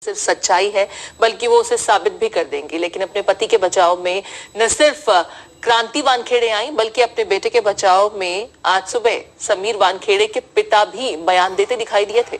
सिर्फ सच्चाई है बल्कि वो उसे साबित भी कर देंगी। लेकिन अपने पति के बचाव में न सिर्फ क्रांति वानखेड़े आई बल्कि अपने बेटे के बचाव में आज सुबह समीर वानखेड़े के पिता भी बयान देते दिखाई दिए थे।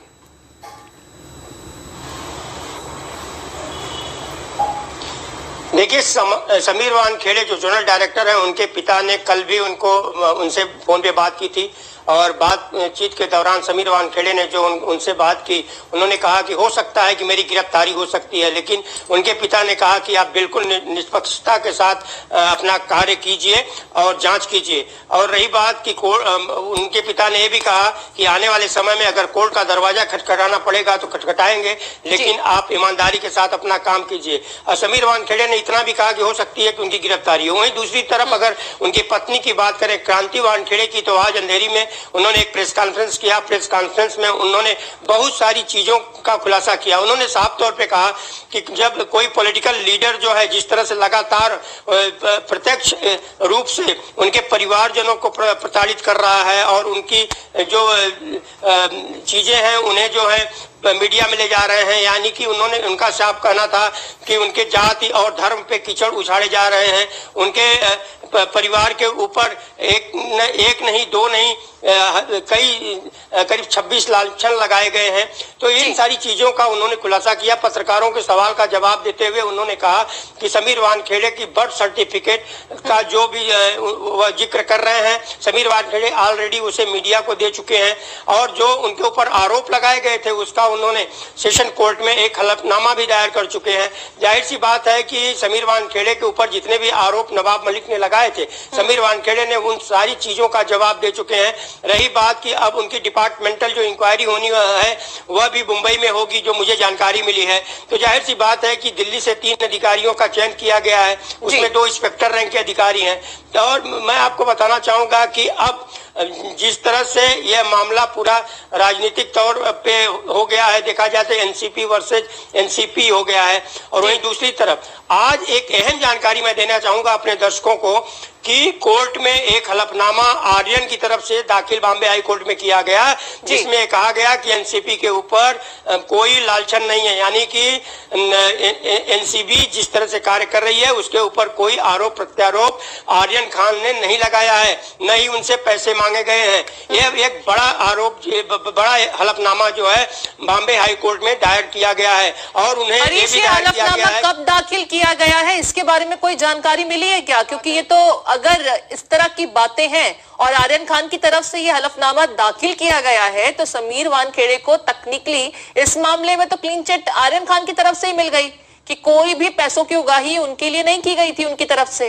देखिए, समीर वानखेड़े जो जोनल डायरेक्टर हैं, उनके पिता ने कल भी उनसे फोन पे बात की थी और बातचीत के दौरान समीर वानखेड़े ने जो उनसे बात की, उन्होंने कहा कि हो सकता है कि मेरी गिरफ्तारी हो सकती है, लेकिन उनके पिता ने कहा कि आप बिल्कुल निष्पक्षता के साथ अपना कार्य कीजिए और जांच कीजिए। और रही बात कि उनके पिता ने यह भी कहा कि आने वाले समय में अगर कोर्ट का दरवाजा खटखटाना पड़ेगा तो खटखटाएंगे, लेकिन आप ईमानदारी के साथ अपना काम कीजिए। और समीर वानखेड़े ने इतना भी कहा कि हो सकती है कि उनकी गिरफ्तारी हो। वहीं दूसरी तरफ अगर उनकी पत्नी की बात करें, क्रांति वानखेड़े की, तो आज अंधेरी में उन्होंने एक प्रेस कॉन्फ्रेंस किया। प्रेस कॉन्फ्रेंस में उन्होंने बहुत सारी चीजों का खुलासा किया। उन्होंने साफ तौर पे कहा कि जब कोई पॉलिटिकल लीडर जो है जिस तरह से लगातार प्रत्यक्ष रूप से उनके परिवारजनों को प्रताड़ित कर रहा है और उनकी जो चीजें हैं उन्हें जो है मीडिया में ले जा रहे हैं, यानी कि उनका साफ कहना था कि उनके जाति और धर्म पे कीचड़ उछाड़े जा रहे हैं। उनके परिवार के ऊपर एक नहीं, दो नहीं, करीब 26 लांछन लगाए गए हैं। तो इन सारी चीजों का उन्होंने खुलासा किया। पत्रकारों के सवाल का जवाब देते हुए उन्होंने कहा कि समीर वानखेड़े की बर्थ सर्टिफिकेट का जो भी वह जिक्र कर रहे हैं, समीर वानखेड़े ऑलरेडी उसे मीडिया को दे चुके हैं और जो उनके ऊपर आरोप लगाए गए थे उसका उन्होंने सेशन कोर्ट में एक हलफनामा भी दायर कर चुके हैं। जाहिर सी बात है कि समीर वानखेड़े के ऊपर जितने भी आरोप नवाब मलिक ने लगाए थे, समीर वानखेड़े ने उन सारी चीजों का जवाब दे चुके हैं। रही बात कि अब उनकी डिपार्टमेंटल जो इंक्वायरी होनी है वह भी मुंबई में होगी, जो मुझे जानकारी मिली है। तो जाहिर सी बात है कि दिल्ली से 3 अधिकारियों का चयन किया गया है, उसमें 2 इंस्पेक्टर रैंक के अधिकारी हैं। और मैं आपको बताना चाहूंगा कि अब जिस तरह से यह मामला पूरा राजनीतिक तौर पे हो गया है, देखा जाए तो एनसीपी वर्सेज एनसीपी हो गया है। और वहीं दूसरी तरफ आज एक अहम जानकारी मैं देना चाहूंगा अपने दर्शकों को कि कोर्ट में एक हलफनामा आर्यन की तरफ से दाखिल बॉम्बे हाई कोर्ट में किया गया, जिसमें कहा गया कि एनसीपी के ऊपर कोई लालचन नहीं है, यानी कि एनसीबी जिस तरह से कार्य कर रही है उसके ऊपर कोई आरोप प्रत्यारोप आर्यन खान ने नहीं लगाया है, न ही उनसे पैसे मांगे गए हैं। यह एक बड़ा आरोप, बड़ा हलफनामा जो है बॉम्बे हाई कोर्ट में दायर किया गया है। और उन्हें ये भी दायर किया गया है। कब दाखिल किया गया है, इसके बारे में कोई जानकारी मिली है क्या? क्योंकि ये तो अगर इस तरह की बातें हैं और आर्यन खान की तरफ से ये हलफनामा दाखिल किया गया है तो समीर वानखेड़े को तकनीकली इस मामले में तो क्लीन चिट आर्यन खान की तरफ से ही मिल गई कि कोई भी पैसों की उगाही उनके लिए नहीं की गई थी उनकी तरफ से।